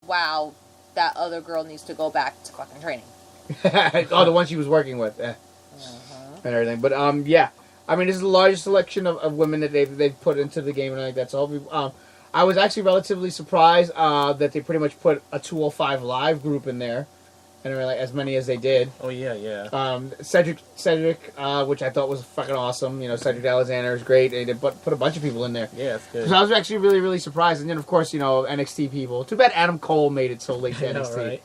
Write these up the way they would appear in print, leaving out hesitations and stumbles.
wow, that other girl needs to go back to fucking training. Oh, the one she was working with. And everything. But, yeah. I mean, this is the largest selection of women that they've put into the game, and I think that's all. I was actually relatively surprised that they pretty much put a 205 Live group in there. And really, as many as they did. Oh, yeah. Cedric, which I thought was fucking awesome. You know, Cedric Alexander is great. They did put a bunch of people in there. Yeah, it's good. So I was actually really, really surprised. And then, of course, you know, NXT people. Too bad Adam Cole made it so late to NXT. Right?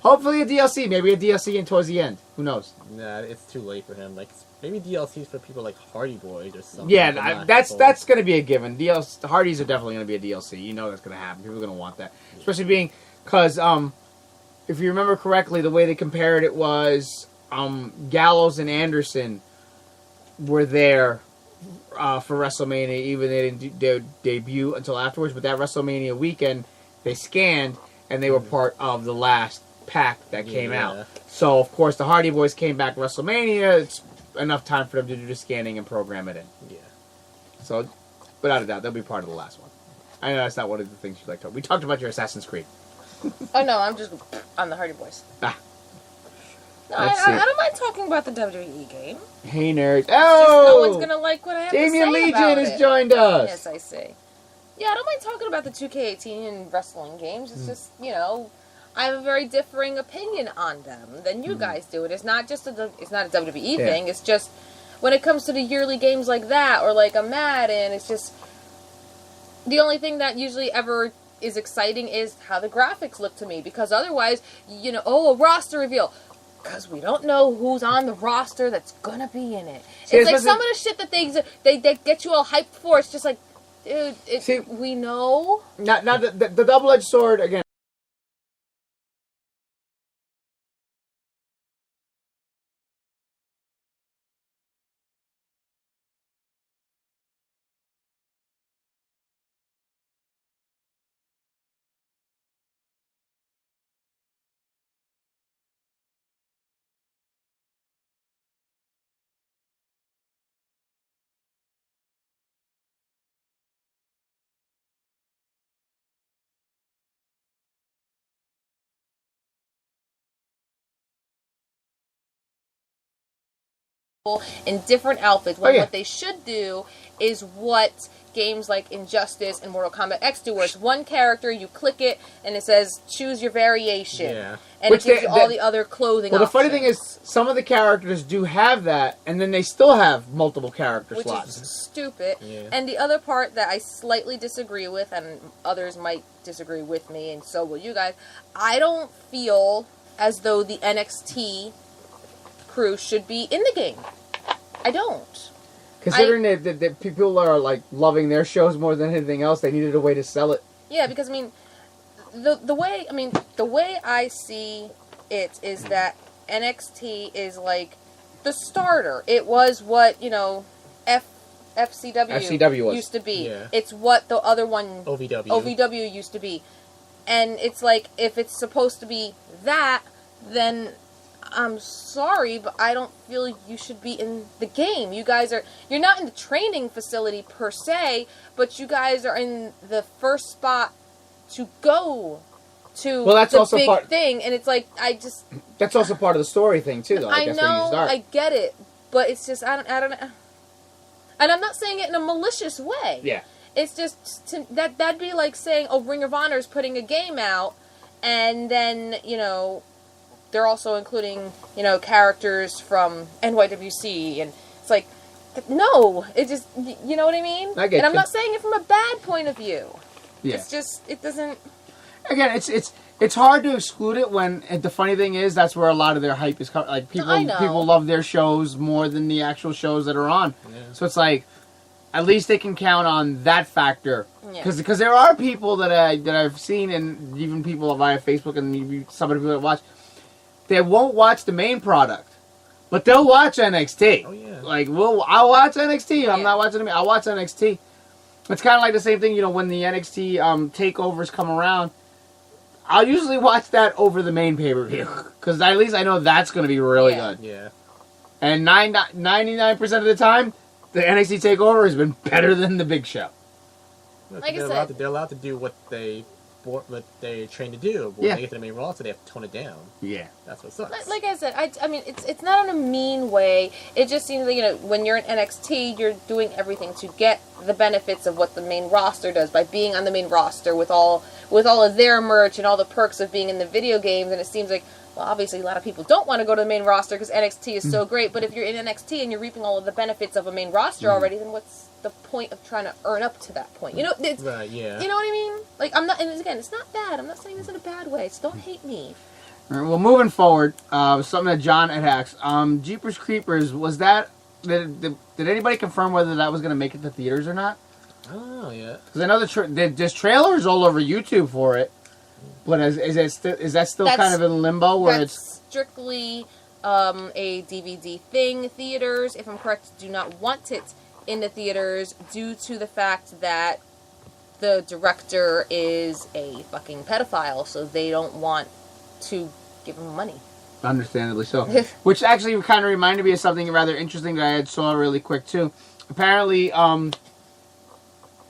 Hopefully a DLC. Maybe a DLC and towards the end. Who knows? Nah, it's too late for him. Like, maybe DLCs for people like Hardy Boys or something. Yeah, that's going to be a given. The Hardys are definitely going to be a DLC. You know that's going to happen. People are going to want that. Yeah. Especially being... Because... if you remember correctly, the way they compared it was Gallows and Anderson were there for WrestleMania, even they didn't debut until afterwards. But that WrestleMania weekend, they scanned, and they were part of the last pack that came out. So, of course, the Hardy Boys came back WrestleMania. It's enough time for them to do the scanning and program it in. Yeah. So, without a doubt, they'll be part of the last one. I know that's not one of the things you like to talk. We talked about your Assassin's Creed. Oh no, I'm the Hardy Boys. Ah. No, I don't mind talking about the WWE game. Hey nerds! Oh, no one's gonna like what I have Damian to say Legion about has it. joined us. Yes, I see. Yeah, I don't mind talking about the 2K18 and wrestling games. It's just, you know, I have a very differing opinion on them than you guys do. It's not just it's not a WWE thing. It's just when it comes to the yearly games like that or like a Madden, it's just the only thing that usually ever is exciting is how the graphics look to me, because otherwise, you know, a roster reveal, because we don't know who's on the roster that's gonna be in it. It's like some of the shit that they get you all hyped for. It's just like, dude, we know. Now the double-edged sword again. In different outfits, when what they should do is what games like Injustice and Mortal Kombat X do, where it's one character, you click it, and it says choose your variation, and it gives you all the other clothing. Well, the funny thing is, some of the characters do have that, and then they still have multiple character slots. Which is stupid. And the other part that I slightly disagree with, and others might disagree with me, and so will you guys, I don't feel as though the NXT crew should be in the game. I don't. Considering that people are like loving their shows more than anything else, they needed a way to sell it. Yeah, because I mean, the way I see it is that NXT is like the starter. It was what, you know, FCW used to be. Yeah. It's what the other one OVW used to be. And it's like, if it's supposed to be that, then I'm sorry, but I don't feel you should be in the game. You guys you're not in the training facility per se, but you guys are in the first spot to go to that's the also big thing, and it's like, that's also part of the story thing too, though. I know, I get it, but it's just, I don't know. And I'm not saying it in a malicious way. Yeah. It's just, that'd be like saying, Ring of Honor is putting a game out, and then, you know, they're also including, you know, characters from NYWC, and it's like, no, it just, you know what I mean? I get and I'm not saying it from a bad point of view. Yeah. It's just, it doesn't. Again, it's hard to exclude it when, and the funny thing is, that's where a lot of their hype is coming. Like, people love their shows more than the actual shows that are on. Yeah. So it's like, at least they can count on that factor. Because there are people that I've seen, and even people via Facebook and some of the people that watch, they won't watch the main product, but they'll watch NXT. Oh yeah. Like, I'll watch NXT. I'm not watching I'll watch NXT. It's kind of like the same thing, you know, when the NXT takeovers come around. I'll usually watch that over the main pay-per-view, because at least I know that's going to be really good. Yeah. And 99% of the time, the NXT takeover has been better than the big show. Like I said, they're allowed to do what they what they trained to do. But Yeah. when they get to the main roster, they have to tone it down. Yeah. That's what sucks. Like I said, I mean, it's not in a mean way. It just seems like, you know, when you're in NXT, you're doing everything to get the benefits of what the main roster does by being on the main roster with all of their merch and all the perks of being in the video games. And it seems like, well, obviously a lot of people don't want to go to the main roster because NXT is so great. But if you're in NXT and you're reaping all of the benefits of a main roster already, then what's the point of trying to earn up to that point? You know, Right, yeah. You know what I mean? Like, I'm not, and again, it's not bad. I'm not saying this in a bad way. So don't hate me. All right, well, moving forward, something that John had asked. Jeepers Creepers, was that... Did anybody confirm whether that was going to make it to theaters or not? Oh, yeah. Because I know there's trailers all over YouTube for it. But is that still kind of in limbo? Where That's it's strictly a DVD thing. Theaters, if I'm correct, do not want it in the theaters due to the fact that the director is a fucking pedophile, so they don't want to give him money. Understandably so. Which actually kind of reminded me of something rather interesting that I had saw really quick too. Apparently,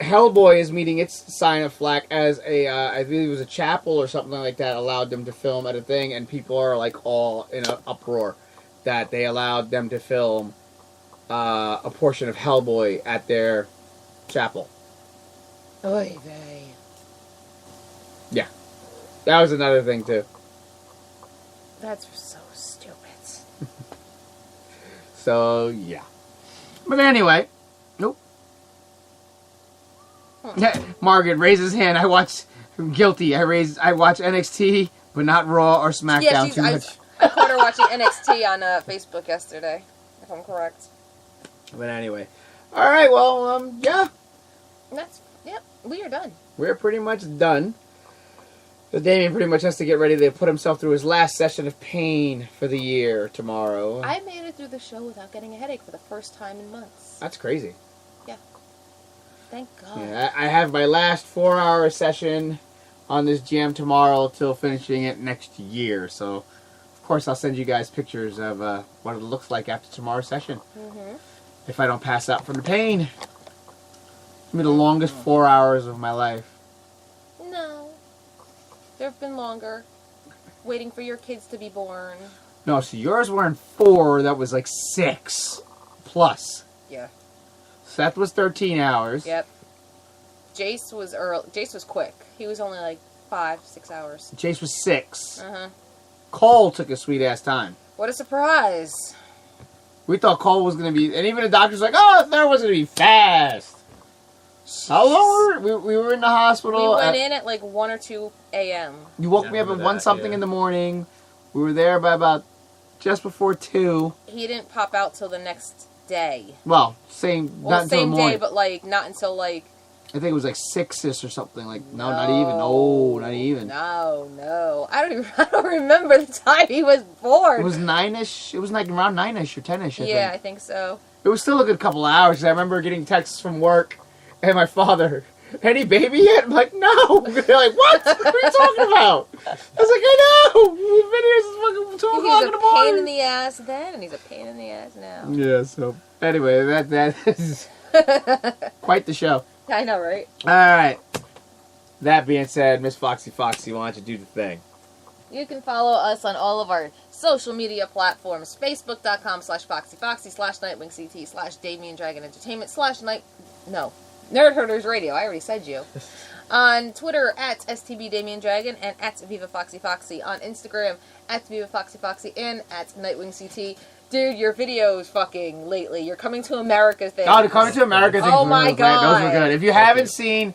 Hellboy is meeting its sign of flack as I believe it was a chapel or something like that allowed them to film at a thing, and people are like all in an uproar that they allowed them to film a portion of Hellboy at their chapel. Oy vey. Yeah, that was another thing too. That's so stupid. So yeah, but anyway, nope. Yeah, Margaret raises hand. I'm guilty. I watch NXT, but not Raw or SmackDown too much. I caught her watching NXT on Facebook yesterday, if I'm correct. But anyway, all right. Well, yeah, Yep, we are done. we're pretty much done. So Damien pretty much has to get ready to put himself through his last session of pain for the year tomorrow. I made it through the show without getting a headache for the first time in months. That's crazy. Thank God. Yeah, I have my last 4-hour session on this jam tomorrow till finishing it next year. So, of course, I'll send you guys pictures of what it looks like after tomorrow's session. Mm-hmm. If I don't pass out from the pain. It'll be the longest 4 hours of my life. No. There have been longer. Waiting for your kids to be born. No, so yours were in 4, that was like 6 plus. Yeah. Seth was 13 hours. Yep. Jace was early. Jace was quick. He was only like 5-6 hours. Chase was 6. Uh-huh. Cole took a sweet-ass time. What a surprise. We thought Cole was going to be... And even the doctor's like, oh, there was going to be fast. How long were we were in the hospital? We went in at like 1 or 2 a.m. You woke Yeah, me up at remember 1 that, something yeah. in the morning. We were there by about just before 2. He didn't pop out till the next day. Well, not until Same the morning. day, but like not until like... I think it was like 6-ish or something. Like not even. No, not even. No. I don't remember the time he was born. It was 9-ish. It was like around 9-ish or 10-ish. Yeah, I think so. It was still a good couple of hours. I remember getting texts from work and my father. Any baby yet? I'm like, no. They're like, what? What are you talking about? I was like, I know. We've been here since fucking 2 o'clock He in the was a pain in morning. the ass then, and he's a pain in the ass now. Yeah. So anyway, that is quite the show. I know, right? All right. That being said, Miss Foxy, why don't you do the thing? You can follow us on all of our social media platforms. Facebook.com/FoxyFoxy/NightwingCT/Damien Dragon Entertainment Nerd Herders Radio. I already said you. On Twitter @STB Damien Dragon and @Viva Foxy Foxy. On Instagram @Viva Foxy Foxy and @NightwingCT. Dude, your videos fucking lately. You're Coming to America thing. Oh, the Coming to America thing. Oh my God. Those were good. If you haven't seen,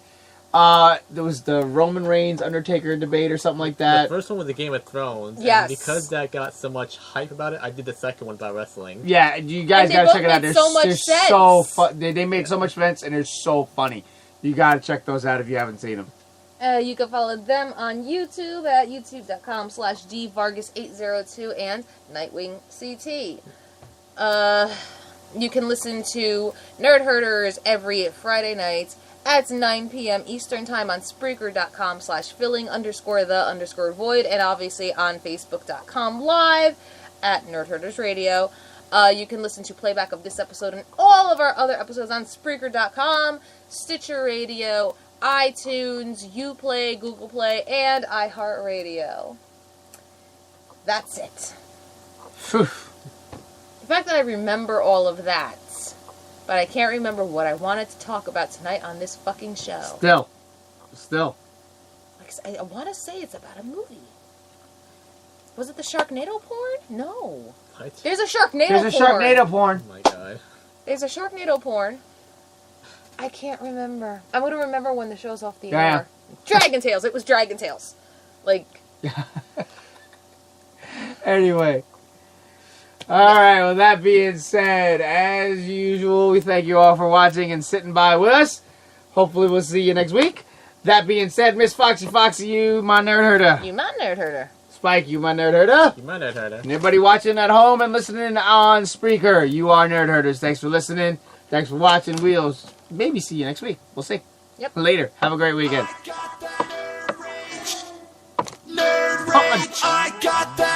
there was the Roman Reigns Undertaker debate or something like The that. first one was the Game of Thrones. Yes. And because that got so much hype about it, I did the second one about wrestling. Yeah, you guys And they gotta both check it out. make so much they're sense. so fun. They make so much sense and they're so funny. You gotta check those out if you haven't seen them. You can follow them on YouTube at youtube.com/dvargas802 and NightwingCT. You can listen to Nerd Herders every Friday night at 9 p.m. Eastern Time on Spreaker.com/filling_the_void and obviously on Facebook.com live at Nerd Herders Radio. You can listen to playback of this episode and all of our other episodes on Spreaker.com, Stitcher Radio, iTunes, Uplay, Google Play, and iHeartRadio. That's it. Phew. The fact that I remember all of that, but I can't remember what I wanted to talk about tonight on this fucking show. Still. Like, I want to say it's about a movie. Was it the Sharknado porn? No. What? There's a Sharknado porn. There's a Sharknado porn. Oh my god. There's a Sharknado porn. I can't remember. I'm going to remember when the show's off the Yeah. air. Dragon Tales. It was Dragon Tales. Like... Anyway. Alright, with that being said, as usual, we thank you all for watching and sitting by with us. Hopefully we'll see you next week. That being said, Miss Foxy, you my nerd herder. You my nerd herder. Spike, you my nerd herder. You might have heard it. And everybody watching at home and listening on Spreaker, you are nerd herders. Thanks for listening. Thanks for watching. We'll maybe see you next week. We'll see. Yep. Later. Have a great weekend. Nerd rage, I got that.